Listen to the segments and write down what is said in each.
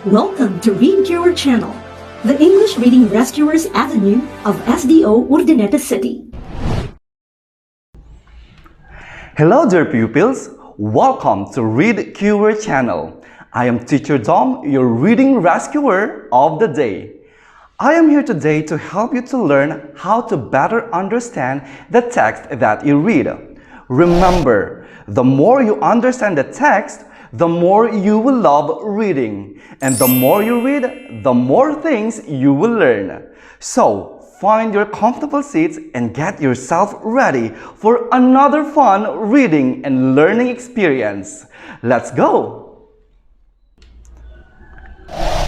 Welcome to Read Your Channel, the English Reading Rescuers Avenue of SDO Urdaneta City. Hello dear pupils, welcome to Read Your Channel. I am Teacher Dom, your reading rescuer of the day. I am here today to help you to learn how to better understand the text that you read. Remember, the more you understand the text, the more you will love reading. And the more you read, the more things you will learn. So, find your comfortable seats and get yourself ready for another fun reading and learning experience. Let's go!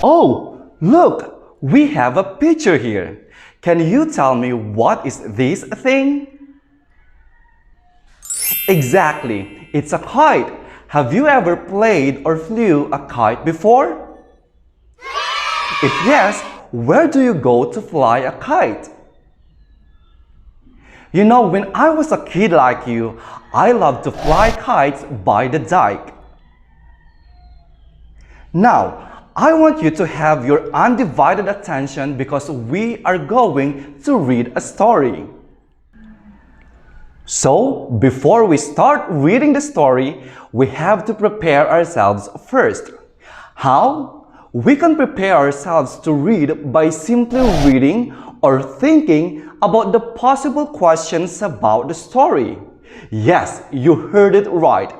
Oh, look! We have a picture here. Can you tell me what is this thing? Exactly, it's a kite. Have you ever played or flew a kite before? If yes, where do you go to fly a kite? You know, when I was a kid like you, I loved to fly kites by the dike. Now, I want you to have your undivided attention because we are going to read a story. So, before we start reading the story, we have to prepare ourselves first. How? We can prepare ourselves to read by simply reading or thinking about the possible questions about the story. Yes, you heard it right.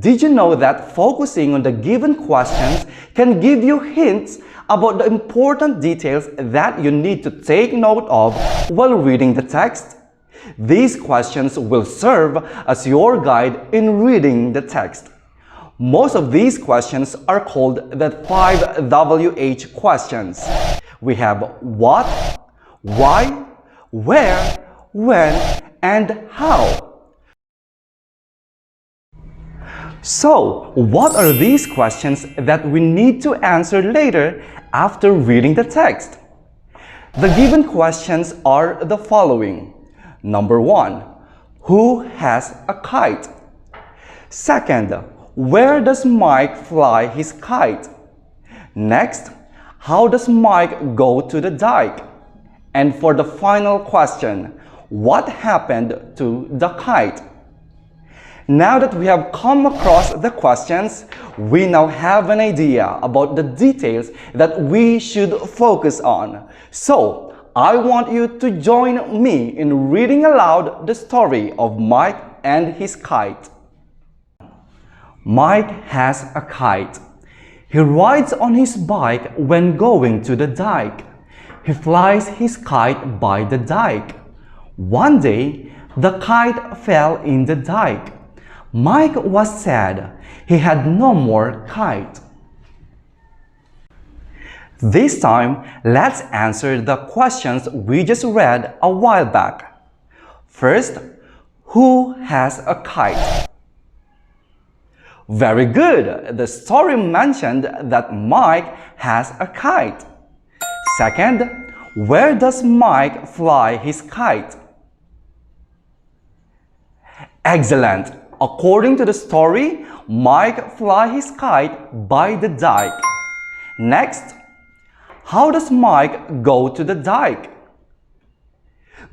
Did you know that focusing on the given questions can give you hints about the important details that you need to take note of while reading the text? These questions will serve as your guide in reading the text. Most of these questions are called the 5 WH questions. We have what, why, where, when, and how. So, what are these questions that we need to answer later after reading the text? The given questions are the following. Number 1. Who has a kite? Second, where does Mike fly his kite? Next, how does Mike go to the dike? And for the final question, what happened to the kite? Now that we have come across the questions, we now have an idea about the details that we should focus on. So, I want you to join me in reading aloud the story of Mike and his kite. Mike has a kite. He rides on his bike when going to the dike. He flies his kite by the dike. One day, the kite fell in the dike. Mike was sad. He had no more kite. This time, let's answer the questions we just read a while back. First, who has a kite? Very good! The story mentioned that Mike has a kite. Second, where does Mike fly his kite? Excellent! According to the story, Mike flies his kite by the dike. Next, how does Mike go to the dike?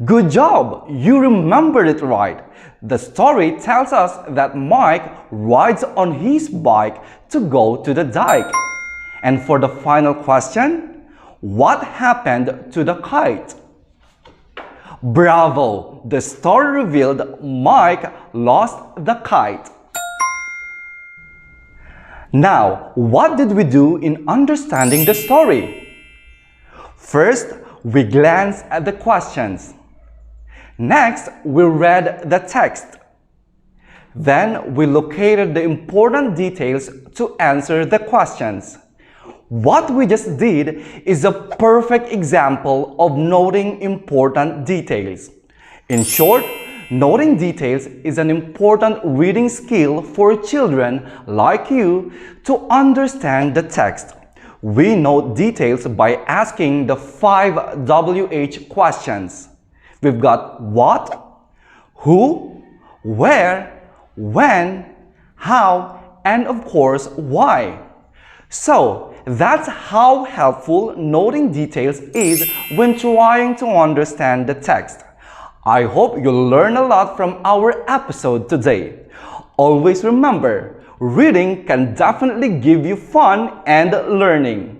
Good job! You remembered it right. The story tells us that Mike rides on his bike to go to the dike. And for the final question, what happened to the kite? Bravo! The story revealed Mike lost the kite. Now, what did we do in understanding the story? First, we glanced at the questions. Next, we read the text. Then, we located the important details to answer the questions. What we just did is a perfect example of noting important details. In short, noting details is an important reading skill for children like you to understand the text. We note details by asking the 5 WH questions. We've got what, who, where, when, how, and of course, why. So, that's how helpful noting details is when trying to understand the text. I hope you'll learn a lot from our episode today. Always remember, reading can definitely give you fun and learning.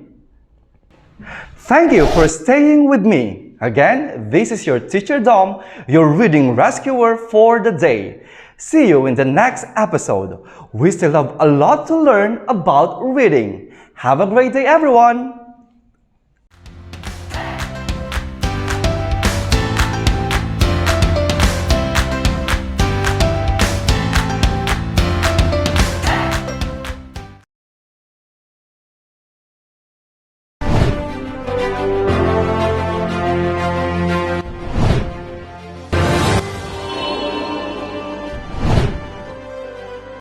Thank you for staying with me. Again, this is your teacher Dom, your reading rescuer for the day. See you in the next episode. We still have a lot to learn about reading. Have a great day, everyone!